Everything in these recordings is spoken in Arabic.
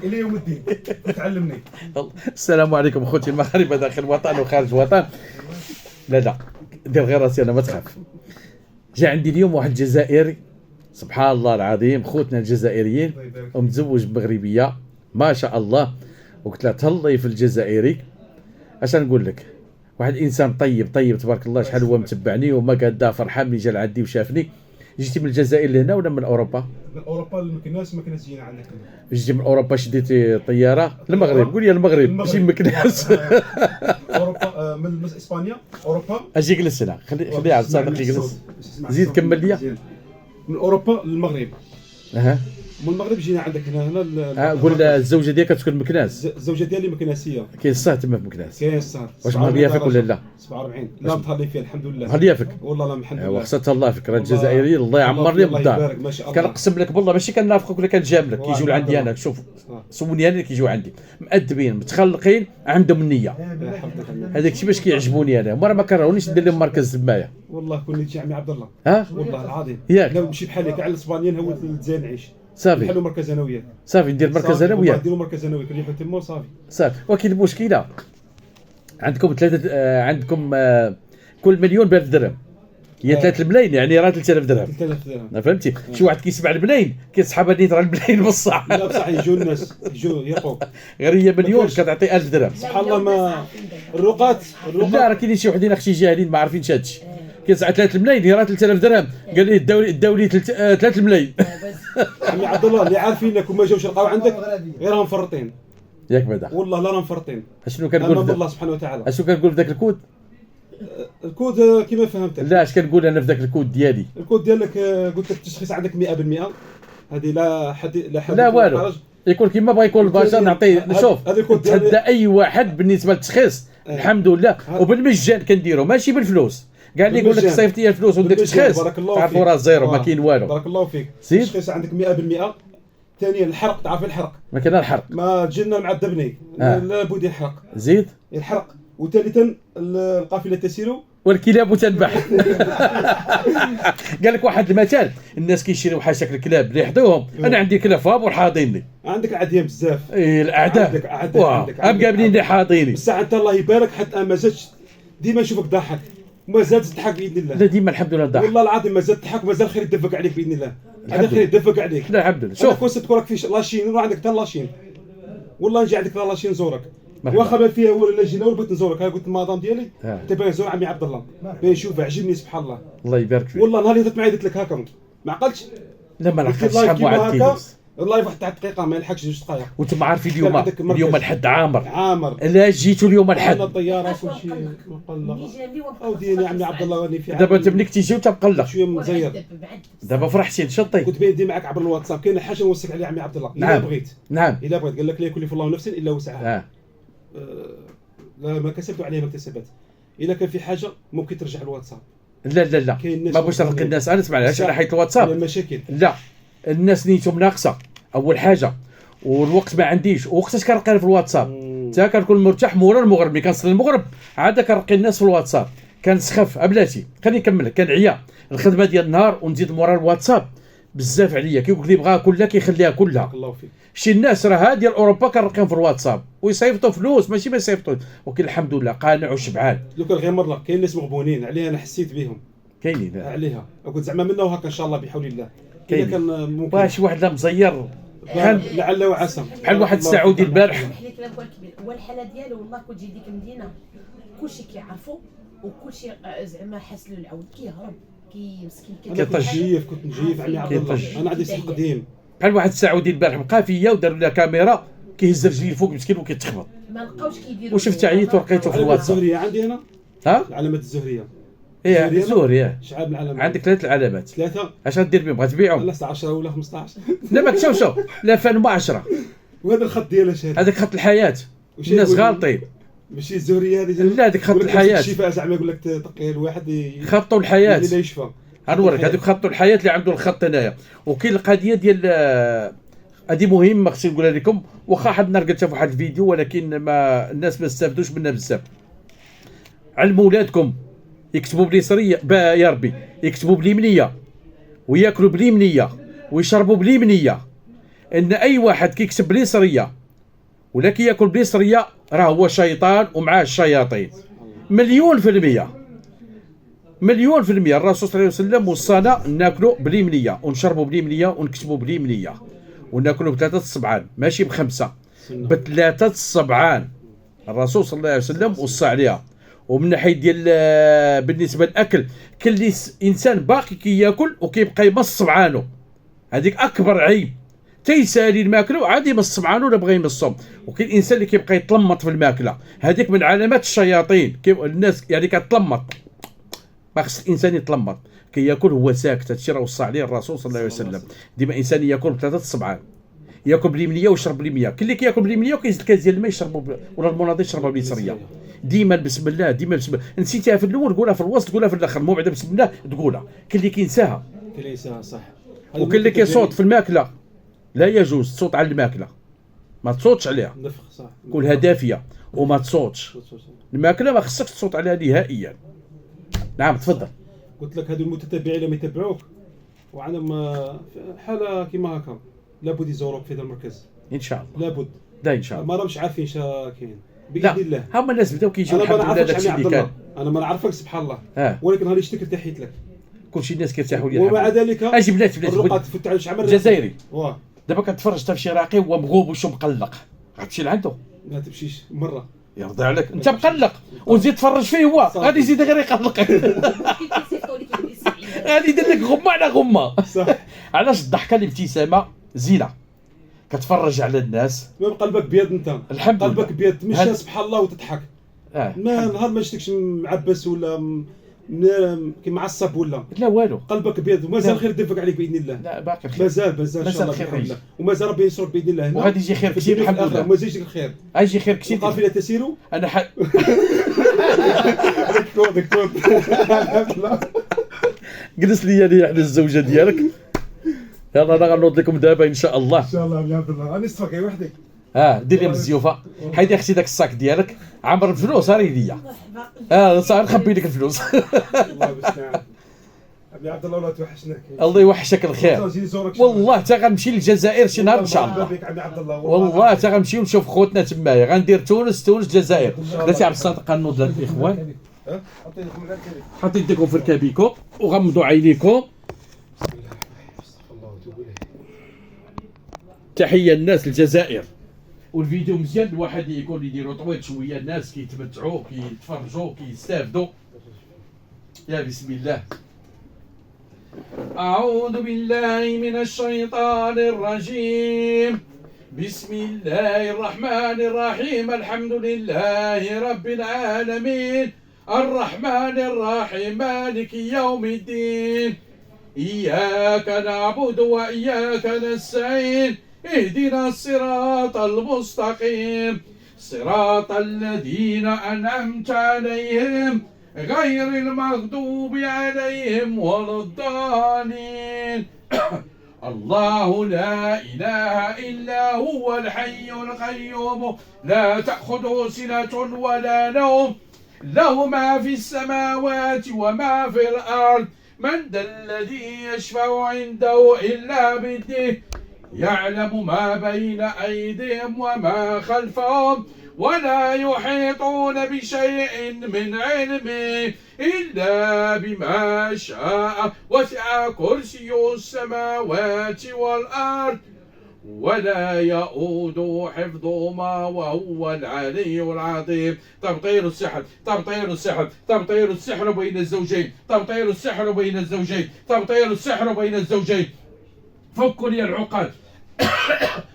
الى يوم الدين تعلمني. السلام عليكم اخوتي المغاربه داخل الوطن وخارج الوطن. لا دير غير راسي انا ما تخاف. جا عندي اليوم واحد جزائري سبحان الله العظيم، خوتنا الجزائريين ومتزوج بمغربيه ما شاء الله، وقلت له تهلي في الجزائري. اش نقول لك، واحد انسان طيب تبارك الله، شحال هو متبعني وما قادا فرحان ملي جا لعندي وشافني. جيتي من الجزائر لهنا ولا من اوروبا؟ من اوروبا لمكناس جينا عندك. جيتي من اوروبا شديتي طياره المغرب؟ قول لي المغرب ماشي مكناس. اوروبا من اسبانيا اوروبا. اجي جلس هنا، خلي عبد الصادق يجلس. زيد كمل لي. من اوروبا للمغرب. اها من المغرب جينا عندك هنا. قول الزوجه ديالك كتسكن مكناس؟ الزوجه ديالي مكناسيه. كاين الصهد تما في مكناس؟ كاين الصهد. واش مهليه فيك ولا لا؟ 47 لا متهلي فيها الحمد لله. مهليه فيك والله لا الحمد لله. وخصها تهلا فيك، راه الجزائريين الله يعمر لي بالدار. كنقسم لك بالله ماشي كنافقك ولا كنجاملك، كيجيو لعندي انا شوف سولني انا كيجيو عندي مؤدبين متخلقين عندهم النيه. هذاك الشيء باش كيعجبوني انا، راه ما كرهونيش ندير لهم مركز تمايا. والله كون نجي عمي عبد الله. ها والله العظيم ياك لو نمشي بحالي كاع الاسبانيين هو الجزائر نعيش صافي. نحلوا مركز انا وياك. صافي ندير مركز انا وياك. نديروا مركز انا وياك اللي تما صافي. صافي. ولكن المشكله عندكم ثلاثه عندكم كل مليون ب1000 درهم، هي 3 ملايين يعني راه 3000 درهم. 3000 درهم فهمتي؟ شي واحد كيسمع الملايين كيصحاب هذه راه الملايين بصح. لا بصح يجوا الناس يجوا يرقوا غير هي مليون كتعطي 1000 درهم. سبحان الله. ما الرقات لا راه كاينين شي وحدين اختي جاهلين ما عارفينش هادشي. كيسعى 3 ملايين هي راه 3000 درهم، قال لي الدولي 3 ملايين. عمي عبد الله اللي عارفينك وما جاوش لقاو عندك غير راهم مفرطين. ياك بعدا والله لا راهم مفرطين. اشنو كنقول؟ امام الله سبحانه وتعالى. اشنو كنقول في ذاك الكود؟ الكود كيما فهمتك. لا اش كنقول انا في ذاك الكود ديالي؟ الكود ديالك قلت لك التشخيص عندك 100%. هذه لا حد لا والو، يكون كيما بغا يكون البشر نعطيه. شوف نتحدى اي واحد بالنسبه للتشخيص الحمد لله وبالمجان كنديرو ماشي بالفلوس. قال لي يقول لك صيفط لي الفلوس وديك التشخيص تعرفوا راه زيرو ما كاين والو. بارك الله فيك. زيد التشخيص عندك 100%. ثانيا الحرق، تعرف الحرق ما كاين الحرق، ما تجينا معذبني لابد يحرق. زيد الحرق. وثالثا القافله تسير والكلاب تنبح. قال لك واحد المثال، الناس كيشريو حاشاك الكلاب اللي يحضوهم. انا عندي كلاب فابور حاضيني. عندك العديان بزاف. ايه الاعداء عندك عندك قابلين اللي حاضيني. بصح انت الله يبارك حتى ما زادش ديما نشوفك ضاحك وما زاد تضحك باذن الله. لا ديما الحمد لله ضحك والله العظيم ما زاد تضحك ومازال خير يدفق عليك باذن الله. هذا خير يدفق عليك. لا الحمد لله. شوف كون تكون راك في لاشين نروح عندك حتى لاشين. والله نجي عندك لاشين نزورك. واخا ما فيها ولا جينا ولا بغيت نزورك. ها قلت المدام ديالي انت باغي نزور عمي عبد الله باغي نشوف عجبني سبحان الله. الله يبارك فيك. والله نهار اللي درت معايا قلت لك هاكا ما عقلتش. لا ما عقلتش شحال واحد كيدوز. والله واحد تاع دقيقه ما يلحقش 2 دقائق. وانتم عارفين اليوم الحد عامر. لا جيتوا اليوم الحد. انا الطياره كل شيء مقلق. اوديني يا عمي عبد الله راني في دابا انت ملي كتيجي وانت مقلق شويه مزير. دابا فرحتي نشطي. كنت بيدي معك عبر الواتساب. كاين حاجه نوصيك عليها عمي عبد الله الا بغيت. نعم الا بغيت. قال لك لا يكلف الله نفسا الا وسعها. لا ما كسبت عليها ما اكتسبت. الا كان في حاجه ممكن ترجع الواتساب. لا ما بغيتش نلقي الناس. انا اسمع علاش انا حيت الواتساب المشاكل. لا الناس نيتهم ناقصه اول حاجه، والوقت ما عنديش. وقتاش كنلقى في الواتساب حتى كنكون مرتاح مورا المغرب. ملي كنصلي المغرب عاد كنلقي الناس في الواتساب كنسخف. بلاتي خليني نكمل. كنعيا الخدمه ديال النهار ونزيد مورا الواتساب بزاف عليا. كيقول لي بغاها كلها كيخليها كلها. الله فيك. شي الناس راه ديال اوروبا كنلقاهم في الواتساب ويصيفطوا فلوس ماشي ما يصيفطوا. ولكن الحمد لله قانع وشبعان. لو كان غير مره كاين ناس مغبونين عليها انا حسيت بهم. كاينين عليها قلت زعما منا وهكا ان شاء الله بحول الله. كاين كان ممكن شي واحد لا مزير لعل وعسى بحال واحد السعودي البارح. هو الحاله ديالو والله كون تجي ديك المدينه كلشي كيعرفو وكلشي زعما حاس له العود كيهرب مسكين كنت نجيف عمي عبد الله. انا عندي سلك قديم بحال واحد السعودي البارح بقى فيا وداروا لها كاميرا كيهز رجليه الفوق مسكين وكيتخبط. ما لقاوش كيديروا. وشفت عييت ولقيته في الواتساب. الزهريه عندي هنا. ها العلامات الزهريه. ايه الزهريه شحال من علامات عندك 3 علامات. 3 اش غدير بهم؟ غتبيعهم؟ لا 16 ولا 15. لا ما شوف لا 2010. وهذا الخط ديالها شاد. هذاك خط الحياه. الناس غالطين. ماشي الزهريه هذه. لا هذيك خط الحياه. الشفاء زعما يقول لك تقي الواحد خطوا الحياه اللي يشفى. غنوريك هذوك خطوا الحياه اللي عنده الخط هنايا. وكاين القضيه ديال هذه مهمه خصني نقولها لكم. واخا حد النهار قلتها في واحد الفيديو ولكن ما الناس ما استافدوش منها بزاف. علموا ولادكم يكتبوا باليسريه يا ربي يكتبوا باليمنيه وياكلوا باليمنيه ويشربوا باليمنيه. ان اي واحد كيكسب باليسريه ولا كياكل باليسريه راه هو شيطان ومعاه الشياطين. مليون في المية، مليون في المية. الرسول صلى الله عليه وسلم وصانا ناكلوا باليمنيه ونشربوا باليمنيه ونكتبوا باليمنيه وناكلوا بثلاثه الصبعان ماشي بخمسه، بثلاثه الصبعان. الرسول صلى الله عليه وسلم وصى عليها. ومن ناحيه ديال بالنسبه للاكل كل انسان باقي كياكل وكيبقى يمص صبعانو، هذيك اكبر عيب. تيسالي الماكله عادي يمص صبعانو ولا بغى يمصهم. وكاين الانسان اللي كيبقى يتلمط في الماكله، هذيك من علامات الشياطين. الناس يعني كتلمط، ما خص الانسان يتلمط كياكل هو ساكت. هادشي راه وصى عليه الرسول صلى الله عليه وسلم. ديما انسان ياكل بثلاثه الصبعان، ياكل باليمنيه ويشرب باليمنيه. كاين اللي كياكل باليمنيه وكيزيد كاس ديال الماء يشربوا ولا المناضي يشربها باليسريه. ديما بسم الله، ديما بسم الله. نسيتها في الاول قولها في الوسط، قولها في الاخر، مو بعدا بسم الله تقولها. كاين اللي كينساها، كاين اللي ينساها صح. وكاين اللي كيصوت في الماكله. لا يجوز تصوت على الماكله، ما تصوتش عليها، نفخ صح، كلها دافيه وما تصوتش. الماكله ما خصكش تصوت عليها نهائيا. نعم تفضل. قلت لك هذو المتتبعين لما يتبعوك وعندهم حاله كيما هكا لابد يزوروك في هذا المركز ان شاء الله، لابد. لا ان شاء الله. ما راهمش عارفين شا كاين لا باذن الله. هما الناس بداو كيجيو انا ما الحمد لله نعرفكش داكشي عمي اللي عبد كان. الله، انا ما نعرفك سبحان الله، اه ولكن غادي نشتكي ارتحيت لك. كلشي الناس كيرتاحوا لي. ومع ذلك اجي بلاتي الرقعه تفتح شعر جزائري. واه دابا كتفرج حتى في شي راقي هو مغوب وشو مقلق، غتمشي لعندو ما تمشيش مره. يرضي عليك، انت مقلق وتزيد تفرج فيه هو غادي يزيد غير يقلق. غادي يدير لك غمه على غمه. صح. علاش الضحكه الابتسامه زينه، كتفرج على الناس. ما قلبك بيض انت، الحمد لله قلبك بيض تمشى سبحان الله وتضحك. ما نهار ما شفتكش معبس ولا معصب ولا لا والو، قلبك بيض ومازال خير يدفق عليك باذن الله. لا باقي خير، مازال ان شاء الله خير باذن الله، ومازال ربي ينصرك باذن الله هنا، وغادي يجي خير كثير الحمد لله. ومازال يجيك الخير، غيجي خير كثير. القافله تسير. انا دكتور جلس لي يعني على الزوجه ديالك. يلا انا غنوض لكم دابا ان شاء الله. ان شاء الله يا عبد الله. انا نصفك وحدي. دير لي من الزيوفه. حيدي اختي داك الصاك ديالك عامر الفلوس، راه ليا. صافي نخبي لك الفلوس. الله المستعان. ابي عبد الله ولا توحشناك. الله يوحشك الخير. والله حتى غنمشي للجزائر شي نهار ان شاء الله. والله حتى غنمشيو نشوف خوتنا تمايا. غندير تونس الجزائر. درتي عبد الصادق غنوض لك الاخوان. حطيت يديكم في ركابيكم وغمضوا عينيكم. تحيه الناس الجزائر. والفيديو مزيان الواحد يكون يديرو طويل شويه، الناس كيتمتعوا كيتفرجوا كيستافدوا. يا بسم الله. أعوذ بالله من الشيطان الرجيم. بسم الله الرحمن الرحيم. الحمد لله رب العالمين الرحمن الرحيم مالك يوم الدين. إياك نعبد وإياك نستعين. اهدنا الصراط المستقيم صراط الذين أنعمت عليهم غير المغضوب عليهم ولا الضالين. الله لا إله إلا هو الحي القيوم لا تأخذه سنة ولا نوم له ما في السماوات وما في الأرض. من ذا الذي يشفع عنده إلا بإذنه يعلم ما بين أيديهم وما خلفهم ولا يحيطون بشيء من علمه إلا بما شاء وسع كرسي السماوات والأرض ولا يؤود حفظهما وهو العلي العظيم. تبطير السحر تبطير السحر تبطير السحر بين الزوجين تبطير السحر بين الزوجين تبطير السحر بين الزوجين. فكوا لي العقد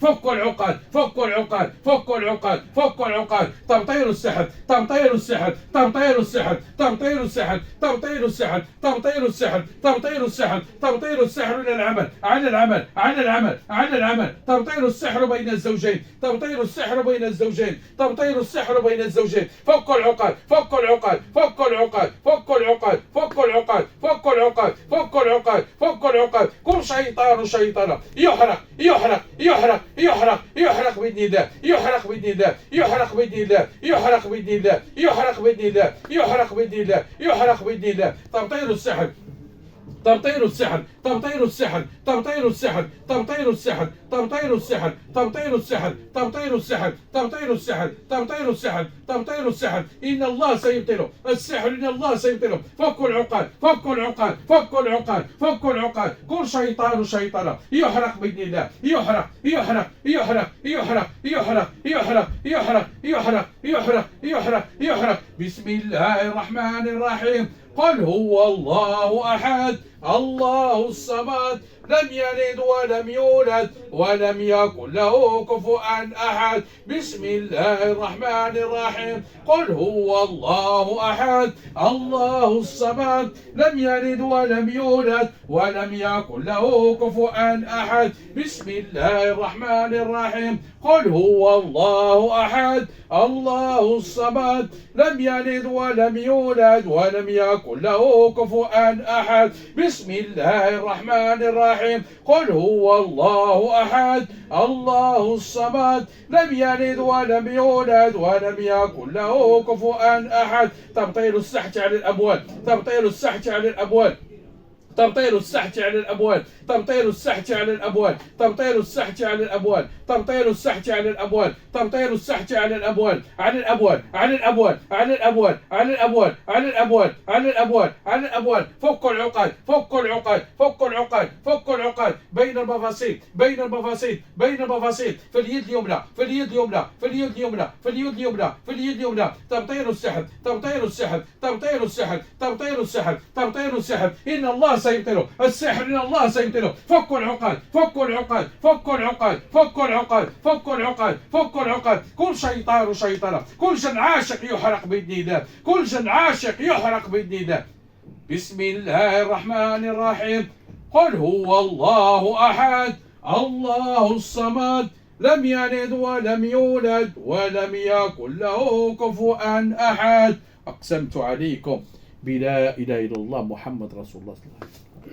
فكوا العقد فكوا العقد فكوا العقد فكوا العقد. تبطير السحر تبطير السحر تبطير السحر تبطير السحر تبطير السحر تبطير السحر تبطير السحر تبطير السحر إلى العمل عن العمل عن العمل عن العمل. تبطير السحر بين الزوجين تبطير السحر بين الزوجين تبطير السحر بين الزوجين. فكوا العقد فكوا العقد فكوا العقد فكوا العقد فكوا العقد فكوا العقد فكوا العقد فكوا العقد. كل شيطان شيطانة يحرق يحرق يحرق يحرق يحرق بإذن الله يحرق بإذن الله يحرق بإذن الله يحرق بإذن الله يحرق بإذن الله يحرق بإذن الله يحرق بإذن الله. تبطير السحر تبطيل السحر، تبطيل السحر، تبطيل السحر، تبطيل السحر، تبطيل السحر، تبطيل السحر، تبطيل السحر، تبطيل السحر، تبطيل السحر، تبطيل السحر، إن الله سيبطله السحر، إن الله سيبطله. فكوا العقاد، فكوا العقاد، فكوا العقاد، فكوا العقاد. كل شيطان وشيطانة يحرق بإذن الله، يحرق يحرق يحرق يحرق يحرق يحرق يحرق يحرق يحرق يحرق يحرق. بسم الله الرحمن الرحيم. قل هو الله أحد الله الصمد لم يلد ولم يولد ولم يكن له كفوا أحد. بسم الله الرحمن الرحيم. قل هو الله أحد الله الصمد لم يلد ولم يولد ولم يكن له كفوا أحد. بسم الله الرحمن الرحيم. قل هو الله أحد الله الصمد لم يلد ولم يولد ولم يكن له كفوا أحد. بسم الله الرحمن الرحيم. قل هو الله أحد الله الصمد لم يلد ولم يولد ولم يكن له كفوا أحد. تبطيل السحت على الأبواب، تبطيل السحت على الأبواب، تبطيل السحت على الأبواب، تبطيل السحت على الأبواب، تبطيل السحت على الأبواب، تبطيل السحت على الأبواب، تبطيل السحت على الأبواب، على الأبواب، على الأبواب، على الأبواب، على الأبواب، على الأبواب، على الأبواب، على الأبواب. فكوا العقاد، فكوا العقاد، فكوا العقاد، فكوا العقاد بين المفاصل، بين المفاصل، بين المفاصل، في اليد اليمنى، في اليد اليمنى، في اليد اليمنى، في اليد اليمنى، في اليد اليمنى. تبطيل السحر، تبطيل السحر، تبطيل السحر، تبطيل السحر، تبطيل السحر. إن الله سيبطله السحر، إن الله سيبطله. فكوا العقاد، فكوا العقاد، فكوا العقاد، فكوا العقاد، فكوا العقاد، فكوا العقاد. كل شيطان وشيطانة، كل جن عاشق يحرق بإذن الله، كل جن عاشق يحرق بإذن الله. بسم الله الرحمن الرحيم. قل هو الله أحد الله الصمد لم يلد ولم يولد ولم يكن له كفوا أحد. أقسمت عليكم بلا إله إلا الله محمد رسول الله صلى الله عليه وسلم.